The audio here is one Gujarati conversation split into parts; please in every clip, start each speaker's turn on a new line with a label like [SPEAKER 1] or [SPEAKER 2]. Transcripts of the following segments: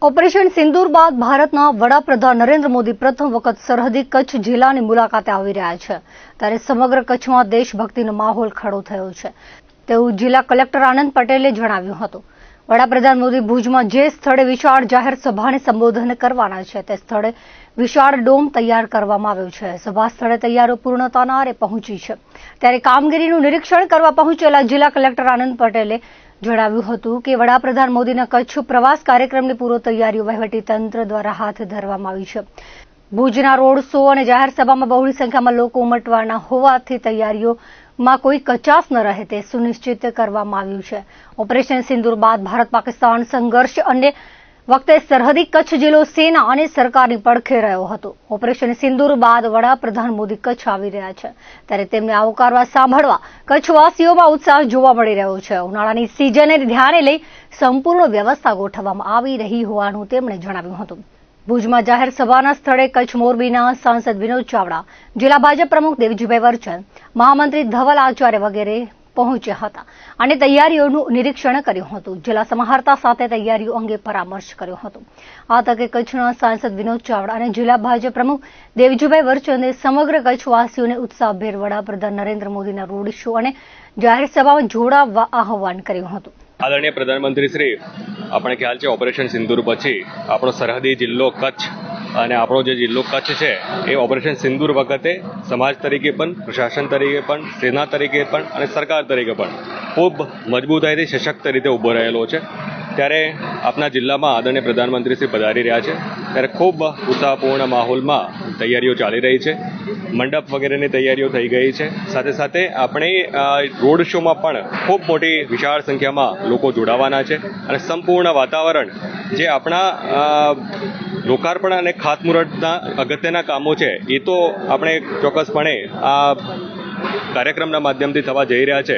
[SPEAKER 1] ઓપરેશન સિંદૂર બાદ ભારતના વડાપ્રધાન નરેન્દ્ર મોદી પ્રથમ વખત સરહદી કચ્છ જિલ્લાની મુલાકાતે આવી રહ્યા છે। ત્યારે સમગ્ર કચ્છમાં દેશભક્તિનો માહોલ ખડો થયો છે તેવું જિલ્લા કલેક્ટર આનંદ પટેલે જણાવ્યું હતું। વડાપ્રધાન મોદી ભુજમાં જે સ્થળે વિશાળ જાહેર સભાને સંબોધન કરવાના છે તે સ્થળે વિશાળ ડોમ તૈયાર કરવામાં આવ્યો છે। સભા સ્થળે તૈયારીઓ પૂર્ણતાના આરે પહોંચી છે। ત્યારે કામગીરીનું નિરીક્ષણ કરવા પહોંચેલા જિલ્લા કલેક્ટર આનંદ પટેલે જણાવ્યું હતું કે વડાપ્રધાન મોદીના કચ્છ પ્રવાસ કાર્યક્રમની પૂર્વ તૈયારીઓ વહીવટીતંત્ર દ્વારા હાથ ધરવામાં આવી છે। ભુજના રોડ શો અને જાહેર સભામાં બહોળી સંખ્યામાં લોકો ઉમટવાના હોવાથી તૈયારીઓમાં કોઈ કચાશ ન રહે તે સુનિશ્ચિત કરવામાં આવ્યું છે। ઓપરેશન સિંદૂર બાદ ભારત પાકિસ્તાન સંઘર્ષ અને વખતે સરહદી કચ્છ જિલ્લો સેના અને સરકારની પડખે રહ્યો હતો। ઓપરેશન સિંદૂર બાદ વડાપ્રધાન મોદી કચ્છ આવી રહ્યા છે ત્યારે તેમને આવકારવા સાંભળવા કચ્છવાસીઓમાં ઉત્સાહ જોવા મળી રહ્યો છે। ઉનાળાની સિઝનને ધ્યાને લઈ સંપૂર્ણ વ્યવસ્થા ગોઠવવામાં આવી રહી હોવાનું તેમણે જણાવ્યું હતું। ભુજમાં જાહેર સભાના સ્થળે કચ્છ મોરબીના સાંસદ વિનોદ ચાવડા, જિલ્લા ભાજપ પ્રમુખ દેવજીભાઈ વરચંદ, મહામંત્રી ધવલ આચાર્ય વગેરે પહોંચ્યા હતા અને તૈયારીઓનું નિરીક્ષણ કર્યું હતું। જિલ્લા સમાહર્તા સાથે તૈયારીઓ અંગે પરામર્શ કર્યો હતો। આ તકે કચ્છના સાંસદ વિનોદ ચાવડા અને જિલ્લા ભાજપ પ્રમુખ દેવજીભાઈ વરચંદે સમગ્ર કચ્છવાસીઓને ઉત્સાહભેર વડાપ્રધાન નરેન્દ્ર મોદીના રોડ શો અને જાહેર સભામાં જોડાવા આહવાન કર્યું હતું।
[SPEAKER 2] આદરણીય પ્રધાનમંત્રી શ્રી, આપણે ખ્યાલ છે ઓપરેશન સિંદૂર પછી આપણો સરહદી જિલ્લો કચ્છ અને આપણો જે જિલ્લો કચ્છ છે એ ઓપરેશન સિંદૂર વખતે સમાજ તરીકે પણ, પ્રશાસન તરીકે પણ, સેના તરીકે પણ અને સરકાર તરીકે પણ ખૂબ મજબૂતાઈથી સશક્ત રીતે ઊભો રહેલો છે। ત્યારે આપના જિલ્લામાં આદરણીય પ્રધાનમંત્રી શ્રી પધારી રહ્યા છે ત્યારે ખૂબ ઉત્સાહપૂર્ણ માહોલમાં તૈયારીઓ ચાલી રહી છે। મંડપ વગેરેની તૈયારીઓ થઈ ગઈ છે। સાથે સાથે આપણે રોડ શોમાં પણ ખૂબ મોટી વિશાળ સંખ્યામાં લોકો જોડાવાના છે અને સંપૂર્ણ વાતાવરણ જે આપણા લોકાર્પણ અને ખાતમુહૂર્તના અગત્યના કામો છે એ તો આપણે ચોક્કસપણે આ કાર્યક્રમના માધ્યમથી થવા જઈ રહ્યા છે,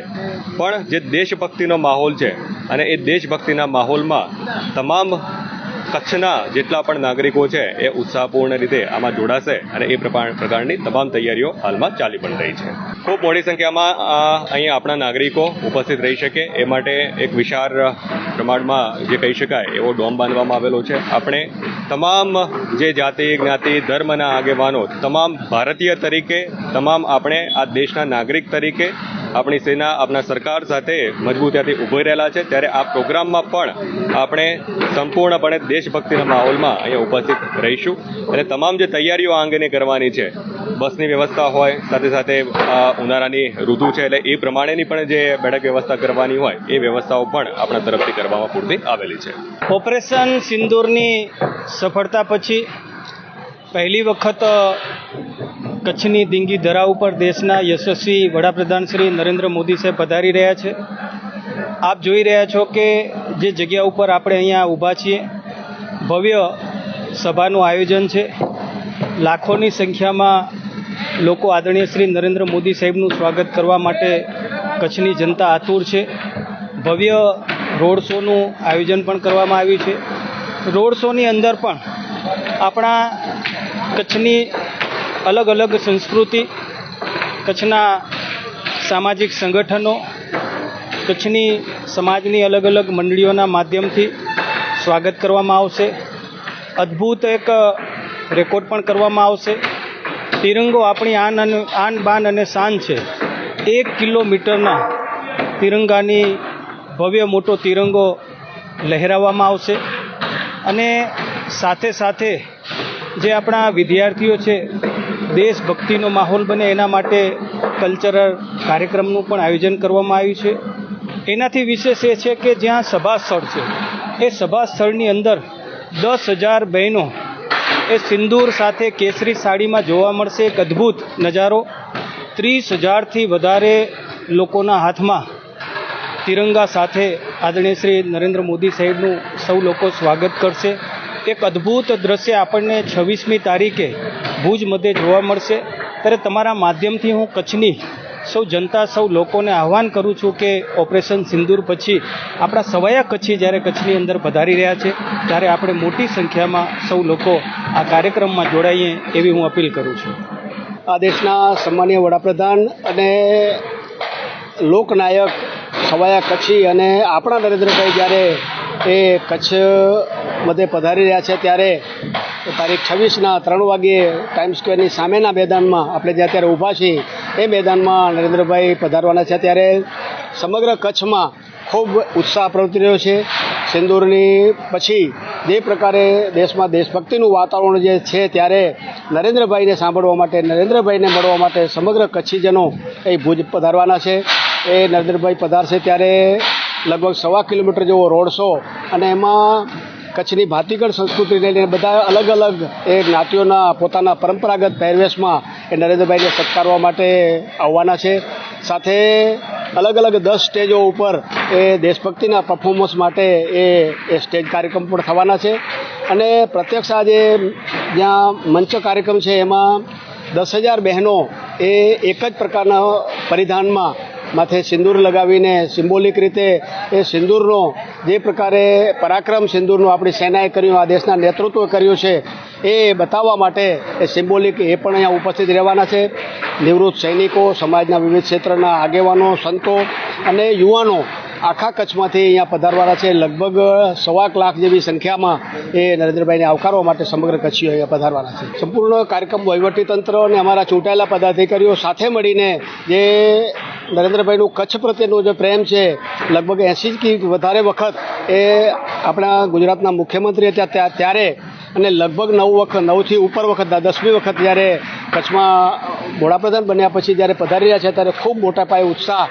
[SPEAKER 2] પણ જે દેશભક્તિનો માહોલ છે અને એ દેશભક્તિના માહોલમાં તમામ કચ્છના જેટલા પણ નાગરિકો છે એ ઉત્સાહપૂર્ણ રીતે આમાં જોડાશે અને એ પ્રકારની તમામ તૈયારીઓ હાલમાં ચાલી પણ રહી છે। ખૂબ મોટી સંખ્યામાં અહીં આપણા નાગરિકો ઉપસ્થિત રહી શકે એ માટે એક વિશાળ પ્રમાણમાં જે કહી શકાય એવો ડોમ બાંધવામાં આવેલો છે। આપણે તમામ જે જાતિ, જ્ઞાતિ, ધર્મના આગેવાનો, તમામ ભારતીય તરીકે, તમામ આપણે આ દેશના નાગરિક તરીકે આપણી સેના, આપણા સરકાર સાથે મજબૂતાઈથી ઉભી રહેલા છે। ત્યારે આ પ્રોગ્રામમાં પણ આપણે સંપૂર્ણપણે દેશભક્તિના માહોલમાં અહીંયા ઉપસ્થિત રહીશું અને તમામ જે તૈયારીઓ આ અંગેની કરવાની છે, બસની વ્યવસ્થા હોય, સાથે સાથે ઉનાળાની ઋતુ છે એટલે એ પ્રમાણેની પણ જે બેઠક વ્યવસ્થા કરવાની હોય એ વ્યવસ્થાઓ પણ આપણા તરફથી કરવામાં પૂરતી આવેલી છે।
[SPEAKER 3] ઓપરેશન સિંદૂરની સફળતા પછી પહેલી વખત કચ્છની ડીંગી ધરા ઉપર દેશના યશસ્વી વડાપ્રધાન શ્રી નરેન્દ્ર મોદી સાહેબ પધારી રહ્યા છે। આપ જોઈ રહ્યા છો કે જે જગ્યા ઉપર આપણે અહીંયા ઊભા છીએ, ભવ્ય સભાનું આયોજન છે। લાખોની સંખ્યામાં લોકો આદરણીય શ્રી નરેન્દ્ર મોદી સાહેબનું સ્વાગત કરવા માટે કચ્છની જનતા આતુર છે। ભવ્ય રોડ શોનું આયોજન પણ કરવામાં આવ્યું છે। રોડ શોની અંદર પણ આપણા કચ્છની અલગ અલગ સંસ્કૃતિ, કચ્છના સામાજિક સંગઠનો, કચ્છની સમાજની અલગ અલગ મંડળીઓના માધ્યમથી સ્વાગત કરવામાં આવશે। અદ્ભુત એક રેકોર્ડ પણ કરવામાં આવશે। તિરંગો આપણી આન બાન અને શાન છે। 1 કિલોમીટરના તિરંગાની ભવ્ય મોટો તિરંગો લહેરાવવામાં આવશે અને સાથે સાથે જે આપણા વિદ્યાર્થીઓ છે દેશભક્તિનો માહોલ બને એના માટે કલ્ચરલ કાર્યક્રમનું પણ આયોજન કરવામાં આવ્યું છે। એનાથી વિશેષ એ છે કે જ્યાં સભા સ્થળ છે એ સભા સ્થળની અંદર 10,000 બહેનો એ સિંદૂર સાથે કેસરી સાડીમાં જોવા મળશે। એક અદ્ભુત નજારો। 30,000થી વધારે લોકોના હાથમાં તિરંગા સાથે આદરણીય શ્રી નરેન્દ્ર મોદી સાહેબનું સૌ લોકો સ્વાગત કરશે। એક અદ્ભુત દ્રશ્ય આપણને 26મી તારીખે ભુજ મધ્યે જોવા મળશે। ત્યારે તમારા માધ્યમથી હું કચ્છની સૌ જનતા, સૌ લોકોને આહવાન કરું છું કે ઓપરેશન સિંદૂર પછી આપણા સવાયા કચ્છી જ્યારે કચ્છની અંદર પધારી રહ્યા છે ત્યારે આપણે મોટી સંખ્યામાં સૌ લોકો આ કાર્યક્રમમાં જોડાઈએ એવી હું અપીલ કરું છું।
[SPEAKER 4] આ દેશના સન્માનીય વડાપ્રધાન અને લોકનાયક સવાયા કચ્છી અને આપણા નરેન્દ્રભાઈ જ્યારે એ કચ્છ બધે પધારી રહ્યા છે ત્યારે તારીખ 26ના 3 વાગ્યે ટાઈમ સ્ક્વેરની સામેના મેદાનમાં આપણે જ્યાં અત્યારે ઊભા છીએ એ મેદાનમાં નરેન્દ્રભાઈ પધારવાના છે. ત્યારે સમગ્ર કચ્છમાં ખૂબ ઉત્સાહ પ્રવર્તી રહ્યો છે. સિંદૂરની પછી જે પ્રકારે દેશમાં દેશભક્તિનું વાતાવરણ જે છે ત્યારે નરેન્દ્રભાઈને સાંભળવા માટે, નરેન્દ્રભાઈને મળવા માટે સમગ્ર કચ્છીજનો એ ભુજ પધારવાના છે. એ નરેન્દ્રભાઈ પધારશે ત્યારે લગભગ 1.25 કિલોમીટર જેવો રોડ શો અને એમાં કચ્છની ભાતીગળ સંસ્કૃતિને લઈને બધા અલગ અલગ એ જ્ઞાતિઓના પોતાના પરંપરાગત પહેરવેશમાં એ નરેન્દ્રભાઈને સત્કારવા માટે આવવાના છે. સાથે અલગ અલગ 10 સ્ટેજો ઉપર એ દેશભક્તિના પરફોર્મન્સ માટે એ સ્ટેજ કાર્યક્રમ પણ થવાના છે. અને પ્રત્યક્ષ આજે જ્યાં મંચ કાર્યક્રમ છે એમાં 10,000 બહેનો એ એક જ પ્રકારના પરિધાનમાં માથે સિંદૂર લગાવીને સિમ્બોલિક રીતે એ સિંદૂરનો જે પ્રકારે પરાક્રમ સિંદૂરનું આપણી સેનાએ કર્યું, આ દેશના નેતૃત્વ કર્યું છે એ બતાવવા માટે એ સિમ્બોલિક એ પણ અહીંયા ઉપસ્થિત રહેવાના છે. નિવૃત્ત સૈનિકો, સમાજના વિવિધ ક્ષેત્રના આગેવાનો, સંતો અને યુવાનો આખા કચ્છમાંથી અહીંયા પધારવાના છે. લગભગ 1.25 લાખ જેવી સંખ્યામાં એ નરેન્દ્રભાઈને આવકારવા માટે સમગ્ર કચ્છીઓ અહીંયા પધારવાના છે. સંપૂર્ણ કાર્યક્રમ વહીવટીતંત્ર અને અમારા ચૂંટાયેલા પદાધિકારીઓ સાથે મળીને જે નરેન્દ્રભાઈનું કચ્છ પ્રત્યેનો જે પ્રેમ છે, લગભગ 80 થી વધારે વખત એ આપણા ગુજરાતના મુખ્યમંત્રી હતા ત્યારે અને લગભગ 9 થી ઉપર વખત 10મી વખત જ્યારે કચ્છમાં વડાપ્રધાન બન્યા પછી જ્યારે પધારી રહ્યા છે ત્યારે ખૂબ મોટા પાયે ઉત્સાહ